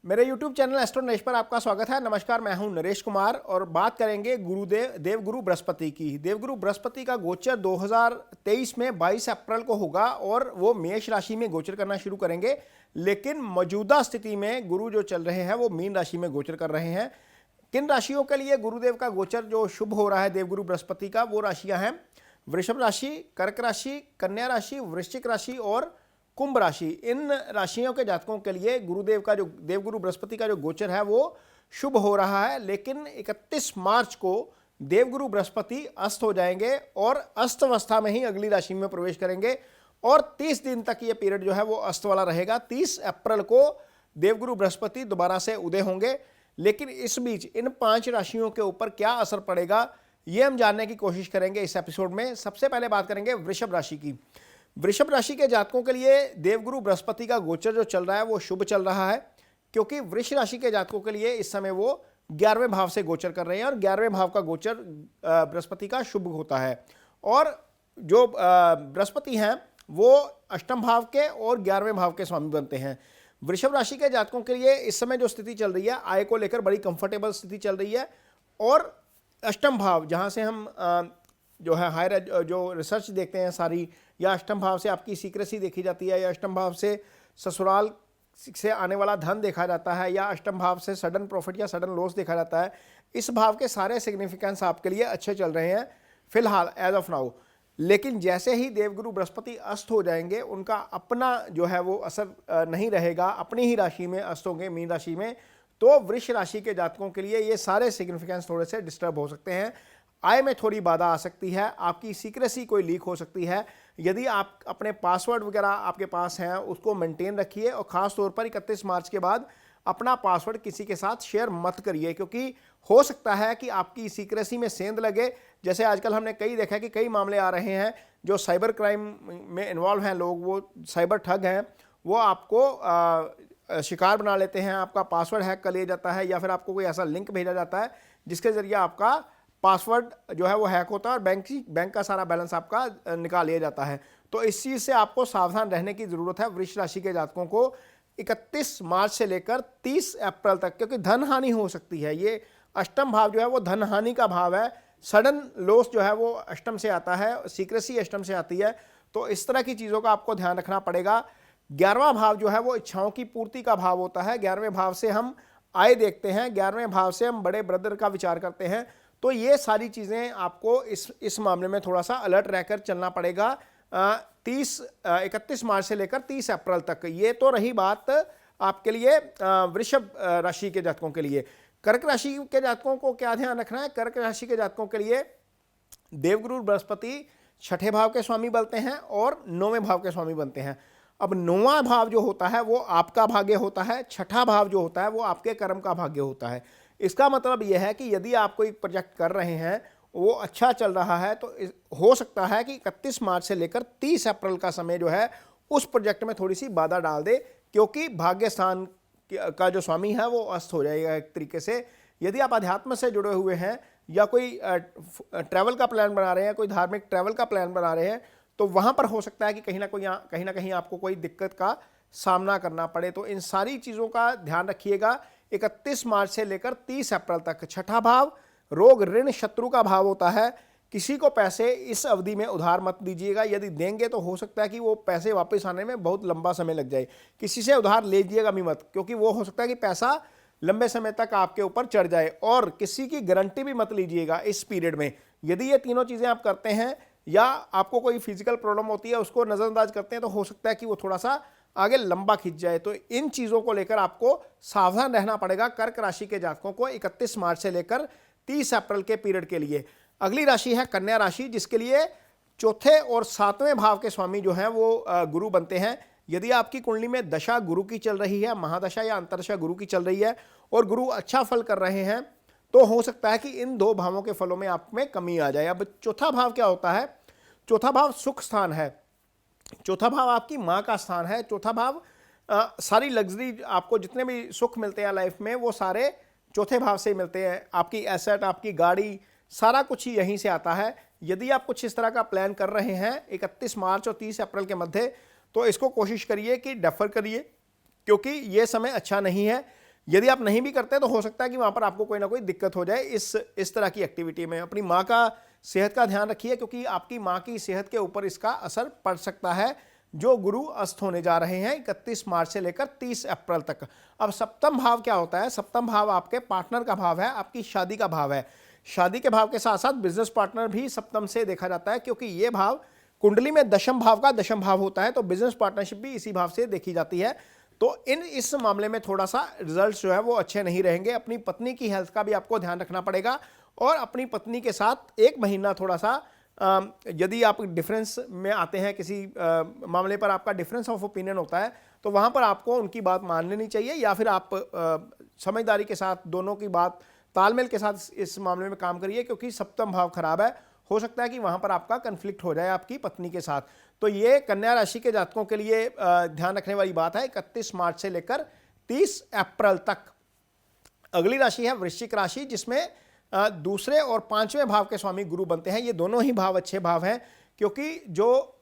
मेरे YouTube channel astro Naresh पर आपका स्वागत है। नमस्कार, मैं हूं नरेश कुमार और बात करेंगे गुरुदेव देवगुरु बृहस्पति की। देवगुरु बृहस्पति का गोचर 2023 में 22 अप्रैल को होगा और वो मेष राशि में गोचर करना शुरू करेंगे। लेकिन मौजूदा स्थिति में गुरु जो चल रहे हैं वो मीन राशि में गोचर कर रहे हैं। किन राशियों के लिए गुरुदेव का गोचर जो शुभ हो रहा है देवगुरु बृहस्पति का, वो राशियां हैं वृषभ राशि, कर्क राशि, कन्या राशि, वृश्चिक राशि और कुंभ राशि। इन राशियों के जातकों के लिए गुरुदेव का जो देवगुरु बृहस्पति का जो गोचर है वो शुभ हो रहा है। लेकिन 31 मार्च को देवगुरु बृहस्पति अस्त हो जाएंगे और अस्त अवस्था में ही अगली राशि में प्रवेश करेंगे और 30 दिन तक ये पीरियड जो है वो अस्त वाला रहेगा। 30 अप्रैल को देवगुरु बृहस्पति दोबारा से उदय होंगे। लेकिन इस बीच इन 5 राशियों के ऊपर क्या असर पड़ेगा ये हम जानने की कोशिश करेंगे इस एपिसोड में। सबसे पहले बात करेंगे वृषभ राशि की। वृषभ राशि के जातकों के लिए देवगुरु बृहस्पति का गोचर जो चल रहा है वो शुभ चल रहा है, क्योंकि वृष राशि के जातकों के लिए इस समय वो 11वें भाव से गोचर कर रहे हैं और 11वें भाव का गोचर बृहस्पति का शुभ होता है। और जो बृहस्पति हैं वो अष्टम भाव के और 11वें भाव के स्वामी बनते हैं। वृषभ राशि के जातकों के लिए इस समय जो स्थिति चल रही है, आय को लेकर बड़ी कंफर्टेबल स्थिति चल रही है। और अष्टम भाव जहाँ से हम जो है हायर जो रिसर्च देखते हैं सारी, या अष्टम भाव से आपकी सीक्रेसी देखी जाती है, या अष्टम भाव से ससुराल से आने वाला धन देखा जाता है, या अष्टम भाव से सडन प्रॉफिट या सडन लॉस देखा जाता है। इस भाव के सारे सिग्निफिकेंस आपके लिए अच्छे चल रहे हैं फिलहाल एज ऑफ नाउ। लेकिन जैसे ही देवगुरु बृहस्पति अस्त हो जाएंगे, उनका अपना जो है वो असर नहीं रहेगा, अपनी ही राशि में अस्त होंगे मीन राशि में, तो वृष राशि के जातकों के लिए ये सारे सिग्निफिकेंस थोड़े से डिस्टर्ब हो सकते हैं। आय में थोड़ी बाधा आ सकती है, आपकी सीक्रेसी कोई लीक हो सकती है। यदि आप अपने पासवर्ड वगैरह आपके पास हैं उसको मेंटेन रखिए और ख़ास तौर पर 31 मार्च के बाद अपना पासवर्ड किसी के साथ शेयर मत करिए, क्योंकि हो सकता है कि आपकी सीक्रेसी में सेंध लगे। जैसे आजकल हमने कई देखा कि कई मामले आ रहे हैं जो साइबर क्राइम में इन्वॉल्व हैं लोग, वो साइबर ठग हैं, वो आपको शिकार बना लेते हैं, आपका पासवर्ड हैक कर लिया जाता है, या फिर आपको कोई ऐसा लिंक भेजा जाता है जिसके ज़रिए आपका पासवर्ड जो है वो हैक होता है और बैंक का सारा बैलेंस आपका निकाल लिया जाता है। तो इस चीज़ से आपको सावधान रहने की ज़रूरत है वृष राशि के जातकों को 31 मार्च से लेकर 30 अप्रैल तक, क्योंकि धन हानि हो सकती है। ये अष्टम भाव जो है वो धन हानि का भाव है। सडन लॉस जो है वो अष्टम से आता है, सीक्रेसी अष्टम से आती है। तो इस तरह की चीज़ों का आपको ध्यान रखना पड़ेगा। 11वां भाव जो है वो इच्छाओं की पूर्ति का भाव होता है। 11वें भाव से हम आय देखते हैं, 11वें भाव से हम बड़े ब्रदर का विचार करते हैं। तो ये सारी चीज़ें आपको इस मामले में थोड़ा सा अलर्ट रहकर चलना पड़ेगा 31 मार्च से लेकर 30 अप्रैल तक। ये तो रही बात आपके लिए वृषभ राशि के जातकों के लिए। कर्क राशि के जातकों को क्या ध्यान रखना है? कर्क राशि के जातकों के लिए देवगुरु बृहस्पति 6ठे भाव के स्वामी बनते हैं और 9वें भाव के स्वामी बनते हैं। अब 9वां भाव जो होता है वो आपका भाग्य होता है, 6ठा भाव जो होता है वो आपके कर्म का भाग्य होता है। इसका मतलब यह है कि यदि आप कोई प्रोजेक्ट कर रहे हैं वो अच्छा चल रहा है, तो हो सकता है कि 31 मार्च से लेकर 30 अप्रैल का समय जो है उस प्रोजेक्ट में थोड़ी सी बाधा डाल दे, क्योंकि भाग्य स्थान का जो स्वामी है वो अस्त हो जाएगा एक तरीके से। यदि आप अध्यात्म से जुड़े हुए हैं या कोई ट्रैवल का प्लान बना रहे हैं, कोई धार्मिक ट्रैवल का प्लान बना रहे हैं, तो वहाँ पर हो सकता है कि कहीं ना कहीं आपको कोई दिक्कत का सामना करना पड़े। तो इन सारी चीज़ों का ध्यान रखिएगा। 31 मार्च से लेकर 30 अप्रैल तक 6ठा भाव रोग ऋण शत्रु का भाव होता है। किसी को पैसे इस अवधि में उधार मत दीजिएगा। यदि देंगे तो हो सकता है कि वो पैसे वापस आने में बहुत लंबा समय लग जाए। किसी से उधार लीजिएगा भी मत, क्योंकि वो हो सकता है कि पैसा लंबे समय तक आपके ऊपर चढ़ जाए। और किसी की गारंटी भी मत लीजिएगा इस पीरियड में। यदि ये तीनों चीज़ें आप करते हैं या आपको कोई फिजिकल प्रॉब्लम होती है उसको नज़रअंदाज करते हैं, तो हो सकता है कि वो थोड़ा सा आगे लंबा खिंच जाए। तो इन चीज़ों को लेकर आपको सावधान रहना पड़ेगा कर्क राशि के जातकों को 31 मार्च से लेकर 30 अप्रैल के पीरियड के लिए। अगली राशि है कन्या राशि, जिसके लिए 4थे और 7वें भाव के स्वामी जो हैं वो गुरु बनते हैं। यदि आपकी कुंडली में दशा गुरु की चल रही है, महादशा या अंतरदशा गुरु की चल रही है और गुरु अच्छा फल कर रहे हैं, तो हो सकता है कि इन 2 भावों के फलों में आप में कमी आ जाए। अब चौथा भाव क्या होता है? चौथा भाव सुख स्थान है। चौथा भाव आपकी माँ का स्थान है। चौथा भाव सारी लग्जरी, आपको जितने भी सुख मिलते हैं लाइफ में वो सारे चौथे भाव से ही मिलते हैं। आपकी एसेट, आपकी गाड़ी, सारा कुछ ही यहीं से आता है। यदि आप कुछ इस तरह का प्लान कर रहे हैं 31 मार्च और 30 अप्रैल के मध्य, तो इसको कोशिश करिए कि डेफर करिए, क्योंकि ये समय अच्छा नहीं है। यदि आप नहीं भी करते तो हो सकता है कि वहाँ पर आपको कोई ना कोई दिक्कत हो जाए इस तरह की एक्टिविटी में। अपनी माँ का सेहत का ध्यान रखिए, क्योंकि आपकी माँ की सेहत के ऊपर इसका असर पड़ सकता है जो गुरु अस्त होने जा रहे हैं 31 मार्च से लेकर 30 अप्रैल तक। अब सप्तम भाव क्या होता है? सप्तम भाव आपके पार्टनर का भाव है, आपकी शादी का भाव है। शादी के भाव के साथ साथ बिजनेस पार्टनर भी सप्तम से देखा जाता है, क्योंकि ये भाव कुंडली में दशम भाव का दशम भाव होता है, तो बिजनेस पार्टनरशिप भी इसी भाव से देखी जाती है। तो इस मामले में थोड़ा सा रिजल्ट्स जो है वो अच्छे नहीं रहेंगे। अपनी पत्नी की हेल्थ का भी आपको ध्यान रखना पड़ेगा, और अपनी पत्नी के साथ एक महीना थोड़ा सा यदि आप डिफरेंस में आते हैं, किसी मामले पर आपका डिफरेंस ऑफ ओपिनियन होता है, तो वहाँ पर आपको उनकी बात मान लेनी चाहिए, या फिर आप समझदारी के साथ दोनों की बात तालमेल के साथ इस मामले में काम करिए, क्योंकि सप्तम भाव खराब है। हो सकता है कि वहाँ पर आपका कन्फ्लिक्ट हो जाए आपकी पत्नी के साथ। तो ये कन्या राशि के जातकों के लिए ध्यान रखने वाली बात है 31 मार्च से लेकर 30 अप्रैल तक। अगली राशि है वृश्चिक राशि, जिसमें दूसरे और पांचवें भाव के स्वामी गुरु बनते हैं। ये दोनों ही भाव अच्छे भाव हैं, क्योंकि जो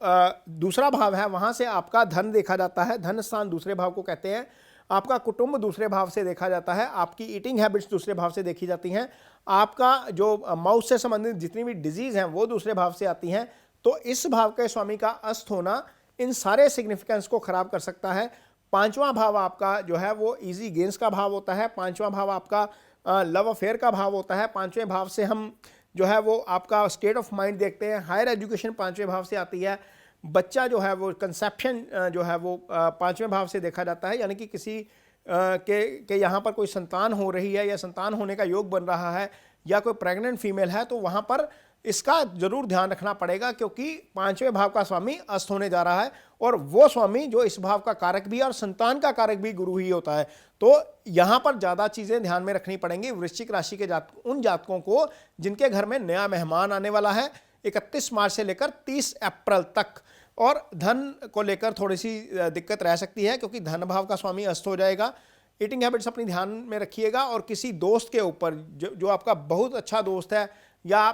दूसरा भाव है वहाँ से आपका धन देखा जाता है। धन स्थान दूसरे भाव को कहते हैं। आपका कुटुंब दूसरे भाव से देखा जाता है। आपकी ईटिंग हैबिट्स दूसरे भाव से देखी जाती हैं। आपका जो माउथ से संबंधित जितनी भी डिजीज़ हैं वो दूसरे भाव से आती हैं। तो इस भाव के स्वामी का अस्त होना इन सारे सिग्निफिकेंस को खराब कर सकता है। पांचवा भाव आपका जो है वो इजी गेंस का भाव होता है। पांचवा भाव आपका लव अफेयर का भाव होता है। पांचवें भाव से हम जो है वो आपका स्टेट ऑफ माइंड देखते हैं। हायर एजुकेशन पांचवें भाव से आती है। बच्चा जो है वो कंसेप्शन जो है वो पांचवें भाव से देखा जाता है, यानी कि किसी के यहाँ पर कोई संतान हो रही है या संतान होने का योग बन रहा है, या कोई प्रेग्नेंट फीमेल है, तो वहाँ पर इसका जरूर ध्यान रखना पड़ेगा, क्योंकि पांचवें भाव का स्वामी अस्त होने जा रहा है, और वो स्वामी जो इस भाव का कारक भी है और संतान का कारक भी गुरु ही होता है। तो यहाँ पर ज़्यादा चीज़ें ध्यान में रखनी पड़ेंगी वृश्चिक राशि के उन जातकों को जिनके घर में नया मेहमान आने वाला है 31 मार्च से लेकर 30 अप्रैल तक। और धन को लेकर थोड़ी सी दिक्कत रह सकती है, क्योंकि धन भाव का स्वामी अस्त हो जाएगा। ईटिंग हैबिट्स अपनी ध्यान में रखिएगा, और किसी दोस्त के ऊपर जो आपका बहुत अच्छा दोस्त है, या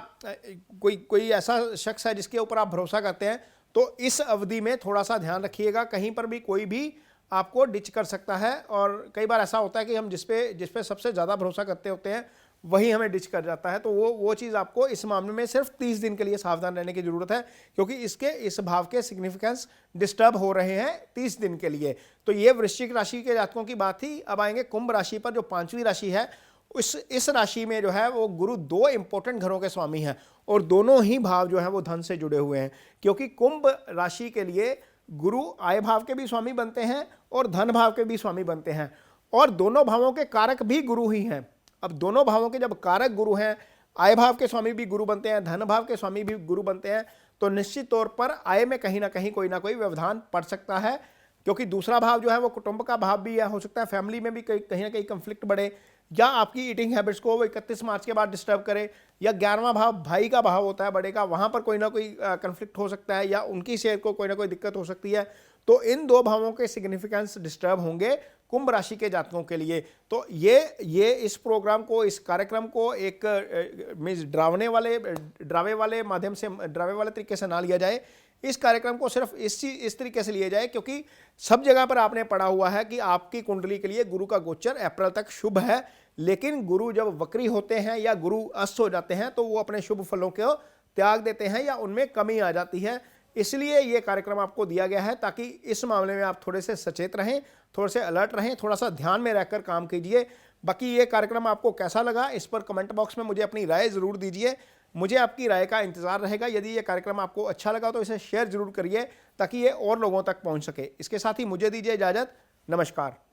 कोई ऐसा शख्स है जिसके ऊपर आप भरोसा करते हैं, तो इस अवधि में थोड़ा सा ध्यान रखिएगा। कहीं पर भी कोई भी आपको डिच कर सकता है, और कई बार ऐसा होता है कि हम जिस पे सबसे ज़्यादा भरोसा करते होते हैं वही हमें डिच कर जाता है। तो वो चीज़ आपको इस मामले में सिर्फ 30 दिन के लिए सावधान रहने की ज़रूरत है, क्योंकि इस भाव के सिग्निफिकेंस डिस्टर्ब हो रहे हैं 30 दिन के लिए। तो ये वृश्चिक राशि के जातकों की बात थी। अब आएंगे कुंभ राशि पर, जो पांचवी राशि है। इस राशि में जो है वो गुरु दो इंपॉर्टेंट घरों के स्वामी हैं, और दोनों ही भाव जो है वो धन से जुड़े हुए हैं, क्योंकि कुंभ राशि के लिए गुरु आय भाव के भी स्वामी बनते हैं और धन भाव के भी स्वामी बनते हैं, और दोनों भावों के कारक भी गुरु ही हैं। अब दोनों भावों के जब कारक गुरु हैं, आय भाव के स्वामी भी गुरु बनते हैं, धन भाव के स्वामी भी गुरु बनते हैं, तो निश्चित तौर पर आय में कहीं ना कहीं कोई ना कोई व्यवधान पड़ सकता है, क्योंकि दूसरा भाव जो है वो कुटुंब का भाव भी है। हो सकता है फैमिली में भी कहीं ना कहीं कंफ्लिक्ट बढ़े, या आपकी ईटिंग हैबिट्स को वो 31 मार्च के बाद डिस्टर्ब करे, या 11वां भाव भाई का भाव होता है बड़े का, वहाँ पर कोई ना कोई कंफ्लिक्ट हो सकता है, या उनकी सेहत को कोई ना कोई दिक्कत हो सकती है। तो इन दो भावों के सिग्निफिकेंस डिस्टर्ब होंगे कुंभ राशि के जातकों के लिए। तो ये इस प्रोग्राम को, इस कार्यक्रम को एक डरावे वाले तरीके से ना लिया जाए। इस कार्यक्रम को सिर्फ इस तरीके से लिया जाए, क्योंकि सब जगह पर आपने पढ़ा हुआ है कि आपकी कुंडली के लिए गुरु का गोचर अप्रैल तक शुभ है, लेकिन गुरु जब वक्री होते हैं या गुरु अस्त हो जाते हैं तो वो अपने शुभ फलों को त्याग देते हैं, या उनमें कमी आ जाती है। इसलिए ये कार्यक्रम आपको दिया गया है, ताकि इस मामले में आप थोड़े से सचेत रहें, थोड़े से अलर्ट रहें, थोड़ा सा ध्यान में रहकर काम कीजिए। बाकी ये कार्यक्रम आपको कैसा लगा, इस पर कमेंट बॉक्स में मुझे अपनी राय ज़रूर दीजिए। मुझे आपकी राय का इंतज़ार रहेगा। यदि ये कार्यक्रम आपको अच्छा लगा तो इसे शेयर ज़रूर करिए, ताकि ये और लोगों तक पहुंच सके। इसके साथ ही मुझे दीजिए इजाज़त। नमस्कार।